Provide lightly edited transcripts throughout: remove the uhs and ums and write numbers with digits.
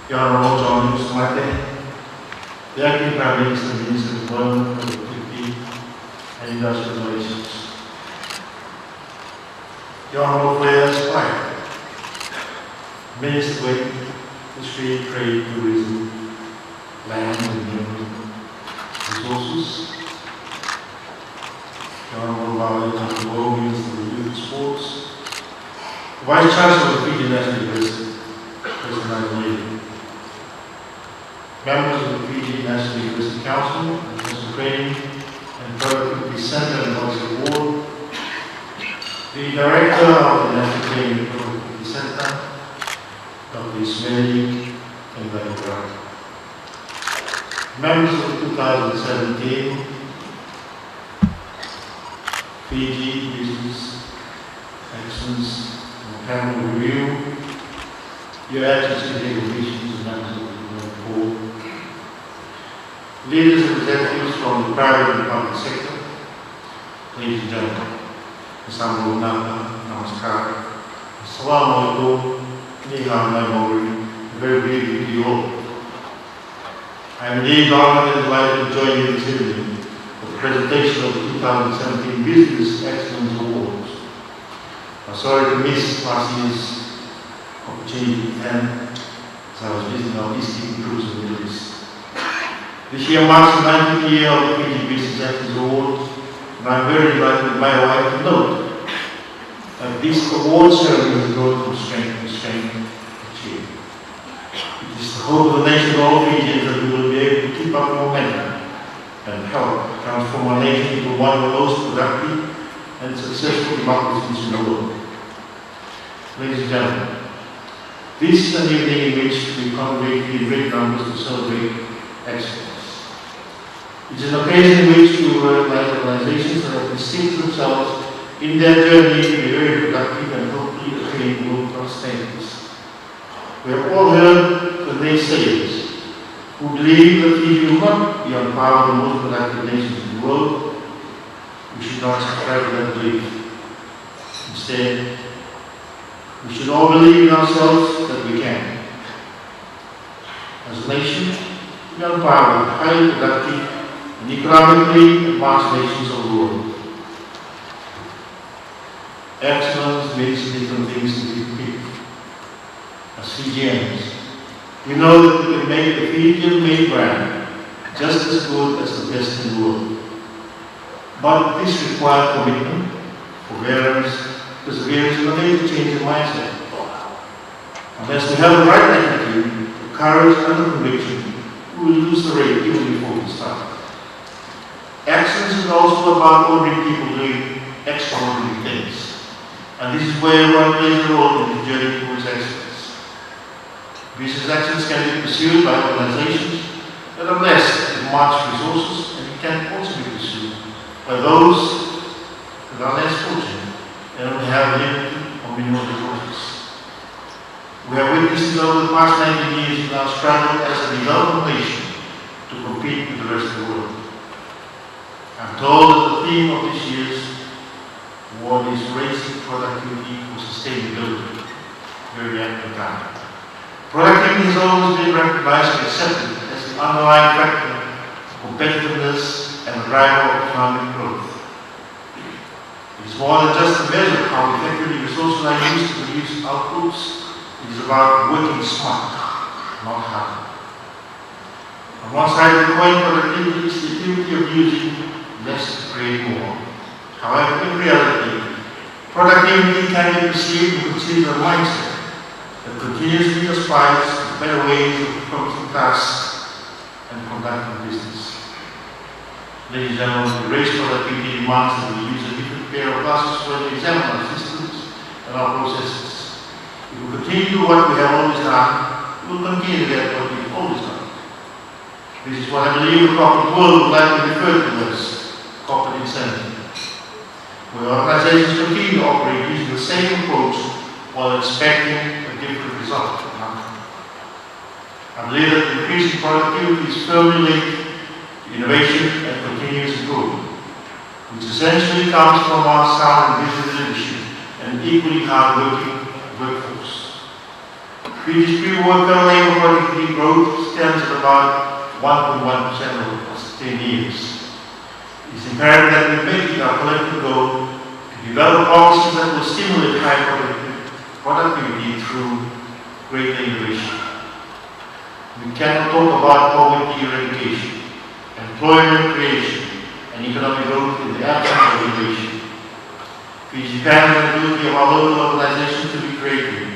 The Honourable John Musumate, the Acting Prime Minister and Minister of Employment, Productivity and Industrial Relations. The Honourable Claire Sprite, Minister of Industry, Trade, Tourism, Land and Human Resources. The Honourable Valerie Tampolo, Minister of Youth and Sports. The Vice Chancellor of the Fiji National University, President Adelaide. Members of the Fiji National University Council, National Training and Productivity Centre and Policy Board, the Director of the National Training and Productivity Centre, Dr. Ismaili and Glenn. Members of the 2017 Fiji Business Excellence Panel Review, Your Excellency, delegations and members of the board, leaders and executives from the private and public sector, ladies and gentlemen, Assalamu alaikum, namaskar, assalamu alaikum, a very big good to you all. I am indeed honored and delighted to join you this evening for the presentation of the 2017 Business Excellence Awards. I'm sorry to miss last year's opportunity as I was visiting our peacekeeping cruise in the Middle East. This year marks the 90th year of the Fiji Business Excellence Awards, and I'm very delighted with my wife to note that this award ceremony is going from strength to strength each year. It is the hope of the nation of all Fijians that we will be able to keep up the momentum and help transform our nation into one of the most productive and successful democracies in the world. Ladies and gentlemen, this is an evening in which we congregate in great numbers to celebrate excellence. It is an occasion in which we recognize organizations that have distinguished themselves in their journey to be very productive and hopefully attain world-class status. We have all heard the naysayers who believe that Fiji will not be on par with the most productive nations in the world. We should not subscribe to that belief. Instead, we should all believe in ourselves that we can. As a nation, we are on par with highly productive and economically advanced nations of the world. Excellence means different things to different people. As Fijians, we know that we can make the Fijian-made brand just as good as the best in the world. But this requires commitment, forbearance, perseverance, and a major change in mindset. Unless we have the right attitude, the courage and the conviction, we will lose the race even before we start. Excellence is also about ordinary people doing extraordinary things. And this is where one plays a role in the journey towards excellence. Business excellence can be pursued by organizations that are blessed with much resources, and it can also be pursued by those that are less fortunate and only have limited or minimal resources. We have witnessed over the past 90 years in our struggle as a developing nation to compete with the rest of the world. I'm told that the theme of this year's award is Raising Productivity for Sustainability. Very apt time. Productivity has always been recognized and accepted as the underlying factor of competitiveness and the driver of economic growth. It is more than just a measure of how effectively resources are used to produce outputs. It is about working smart, not hard. On one side of the coin, productivity is the activity of using less to create more. However, in reality, productivity can be perceived and considered a mindset that continuously aspires to better ways of approaching tasks and conducting business. Ladies and gentlemen, the race productivity demands that we use a different pair of glasses when we examine our systems and our processes. If we continue to do what we have always done, we will continue to get what we've always done. This is what I believe the corporate world would like to refer to as corporate insanity, where organizations continue to operate using the same approach while expecting a different result. I believe that increasing productivity is firmly linked to innovation and continuous improvement, which essentially comes from our sound and business leadership and equally hard-working workforce. Fiji's pre-worker labor productivity growth stands at about 1.1% over the past 10 years. It's imperative that we make it our collective goal to develop policies that will stimulate high productivity through greater innovation. We cannot talk about poverty eradication, employment creation, and economic growth in the absence of innovation. Fiji depends on the ability of our local organizations to be creative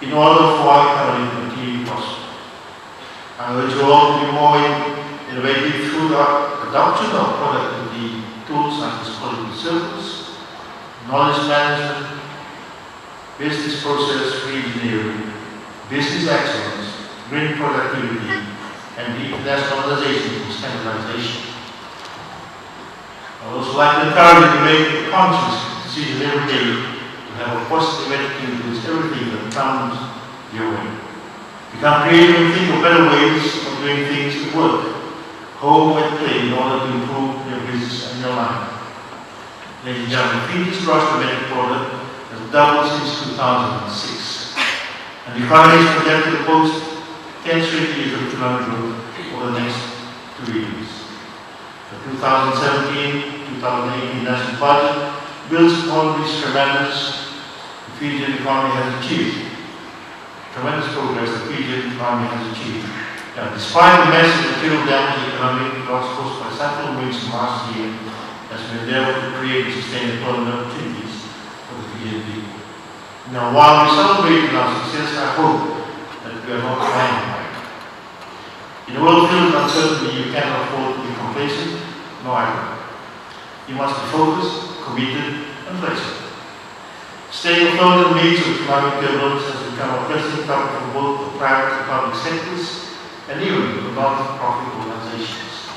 in order for our economy to continue to prosper. I urge you all to be more innovative through the adoption of productivity tools such as quality circles, knowledge management, business process re-engineering, business excellence, green productivity, and the internationalization and standardization. I would also like to encourage you to make a conscious decision every day to have a positive attitude towards everything that comes your way. Become creative and think of better ways of doing things at work, home and play in order to improve your business and your life. Ladies and gentlemen, Fiji's gross domestic product has doubled since 2006, and the economy is projected to post 10 straight years of economic growth over the next 2 years. The 2017-2018 national budget builds upon this tremendous Fijian economy has achieved. Tremendous progress the Fijian economy has achieved. Now, despite the massive material damage the economic loss caused by cyclone winds last year, has been able to create and sustain employment opportunities for the Fijian people. Now, while we celebrate our success, I hope that we are not flying by. In a world filled with uncertainty, you cannot afford to be complacent, nor idle. You must be focused, committed, and flexible. Staying afloat in the midst of economic turbulence has become a pressing topic for both the private and public sectors, and even for non-profit organizations.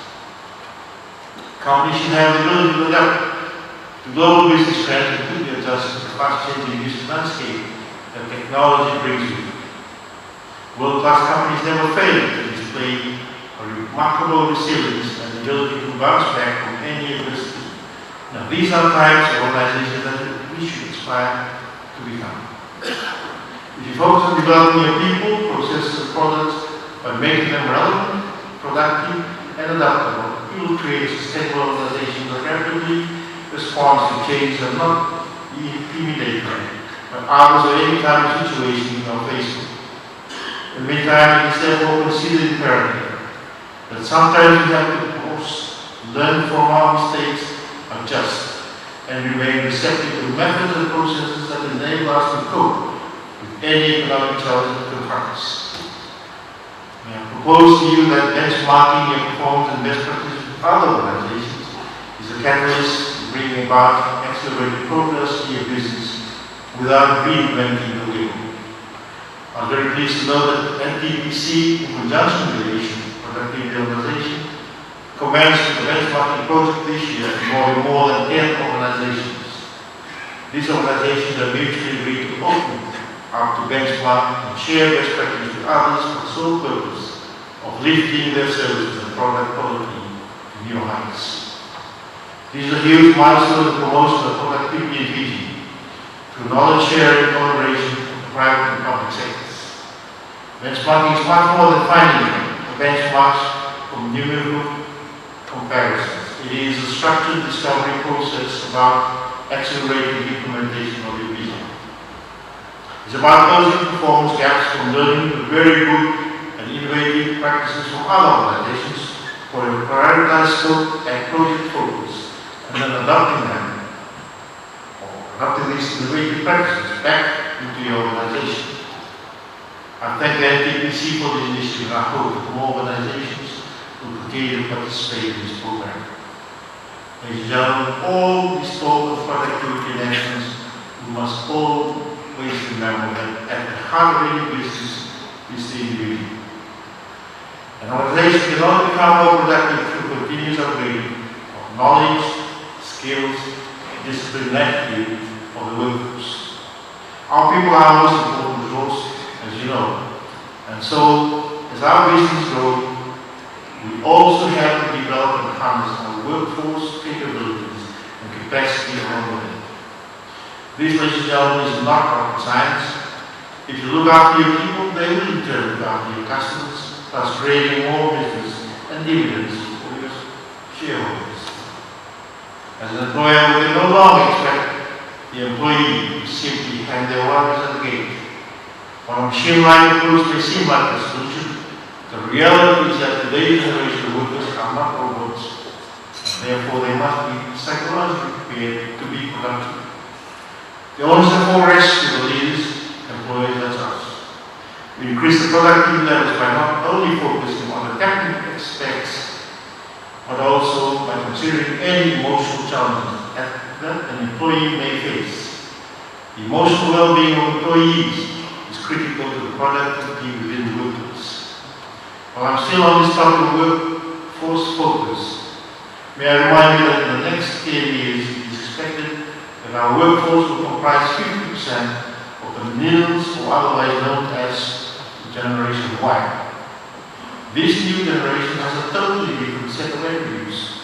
Companies should have the ability to adapt to global business trends and quickly adjust to the fast-changing business landscape that technology brings with it. World-class companies never fail to display a remarkable resilience and ability to bounce back from any adversity. Now, these are types of organizations that we should aspire to become. If you focus on developing your people, processes, and products by making them relevant, productive, and adaptable, you will create a sustainable organization that rapidly responds to change and not be intimidated by others or any kind of situation you are facing. In the meantime, it is therefore considered imperative that sometimes we have to pause, learn from our mistakes, adjust, and remain receptive to methods and processes that enable us to cope with any economic challenge that confronts us. May I propose to you that benchmarking your performance and best practices with other organizations is a catalyst to bring about accelerated progress in your business without reinventing the wheel. I'm very pleased to know that NTPC, in conjunction with the Asian Productivity Organization, commenced the benchmarking project this year involving more than 10 organizations. These organizations have mutually agreed to open up to benchmark and share best practices with others for the sole purpose of lifting their services and product quality to new heights. This is a huge milestone in the promotion of productivity in Fiji through knowledge sharing and collaboration of the private and public sectors. Benchmarking is much more than finding benchmarks from numerical comparisons. It is a structured discovery process about accelerating the implementation of your vision. It's about closing performance gaps from learning the very good and innovative practices from other organizations for a prioritized scope and project focus, and then adopting them, or adopting these innovative practices back into your organization. I thank the NTPC for this initiative, and I hope that more organizations will continue to participate in this program. Ladies and gentlemen, all this talk of productivity and excellence, we must always remember that at the heart of any business is the individual. An organization cannot become more productive through continuous upgrading of knowledge, skills, discipline, and attitude of the workforce. Our people are our most important resource, as you know, and so as our business grows, we also have to develop and harness our workforce capabilities and capacity along the way. This, ladies and gentlemen, is not rocket science. If you look after your people, they will in turn look after your customers, thus creating more business and dividends for your shareholders. As an employer, we can no longer expect the employee to simply hand their workers at the gate. While a machine-like approach may seem like a solution, the reality is that today's generation of workers are not robots, and therefore they must be psychologically prepared to be productive. The onus therefore rests with the leaders, employers, as us. We increase the productivity levels by not only focusing on the technical aspects, but also by considering any emotional challenges that an employee may face. The emotional well-being of employees is critical to the productivity within the workplace. While I'm still on this topic of workforce focus, may I remind you that in the next 10 years it is expected that our workforce will comprise 50% of the millennials, or otherwise known as Generation Y. This new generation has a totally different set of attributes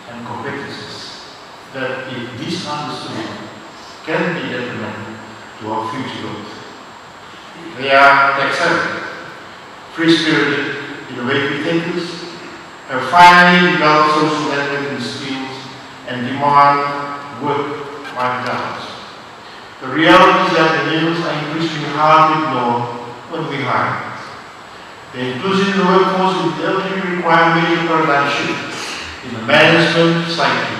and competencies that, if misunderstood, can be detrimental to our future growth. They are tech-savvy, free-spirited, innovative thinkers, have finally developed social networking skills, and demand work-life balance. The reality is that millennials are increasingly hard to ignore when we hire. The inclusion in the workforce will definitely require major paradigm shift in the management cycle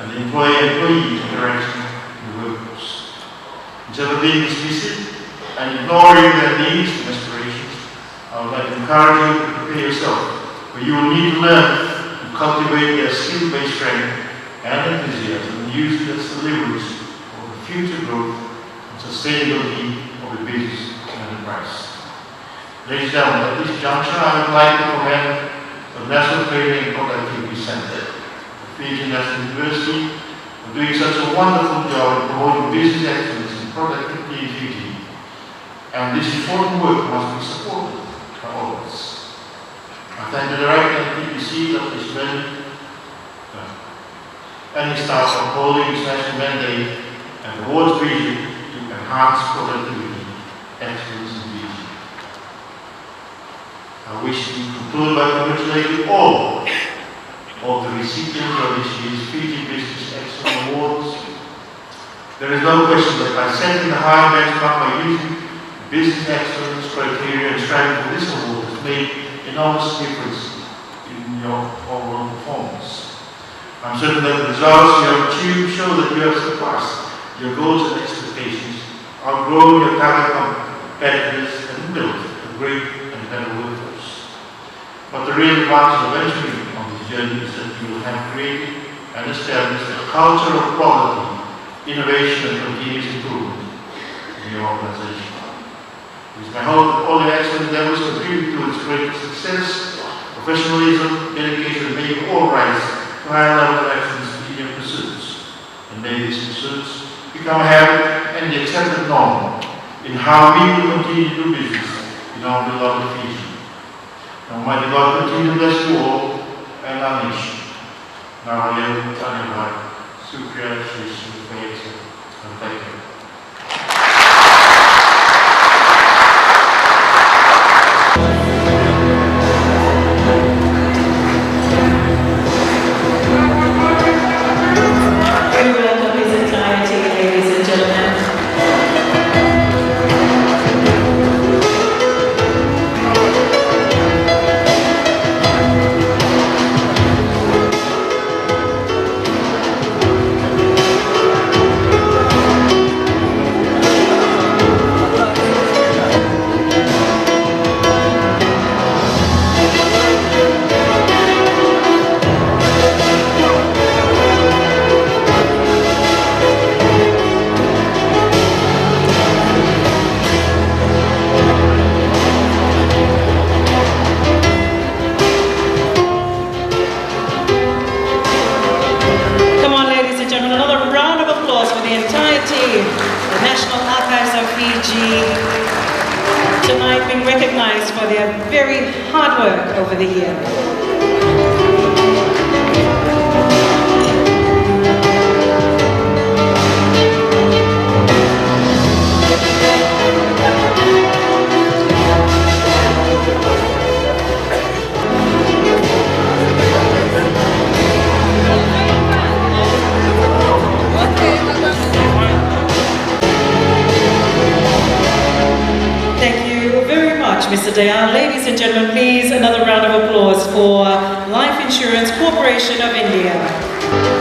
and the employee-employee interaction in the workforce. Instead of being dismissive and ignoring their needs and aspirations, I would like to encourage you to prepare yourself, for you will need to learn to cultivate their skill-based strength and enthusiasm and use it as leverage for the future growth and sustainability of the business and enterprise. Ladies and gentlemen, at this juncture, I would like to commend the National Training and Productivity Center, the Fiji National University, for doing such a wonderful job in promoting business excellence and productivity in Fiji. And this important work must be supported by all of us. I thank the Director and TPC of this venue and his staff for upholding his national mandate and the board's vision to enhance productivity, excellence, and Fiji. I wish to conclude by congratulating all of the recipients of this year's Fiji Business Excellence Awards. There is no question that by setting the high benchmark by using business excellence criteria and striving for this award has made enormous difference in your overall performance. I'm certain that the results you have achieved show that you have surpassed your goals and expectations, outgrown your target competitors, and built a great and better workforce. But the real advantage of entering on this journey is that you will have created and established a culture of quality, innovation, and continuous improvement in your organization. It is my hope that all your excellent endeavors contribute to its great success, professionalism, dedication, and making all rise to higher level of excellence in your pursuits. And may these pursuits become a habit and the accepted norm in how we will continue to do business in our beloved Fiji. Now, Almighty God continue to bless you all and our nation. Now, I am Tanya Sukriya Sri and thank you. Tonight being recognized for their very hard work over the year. Mr. Dayal. Ladies and gentlemen, please, another round of applause for Life Insurance Corporation of India.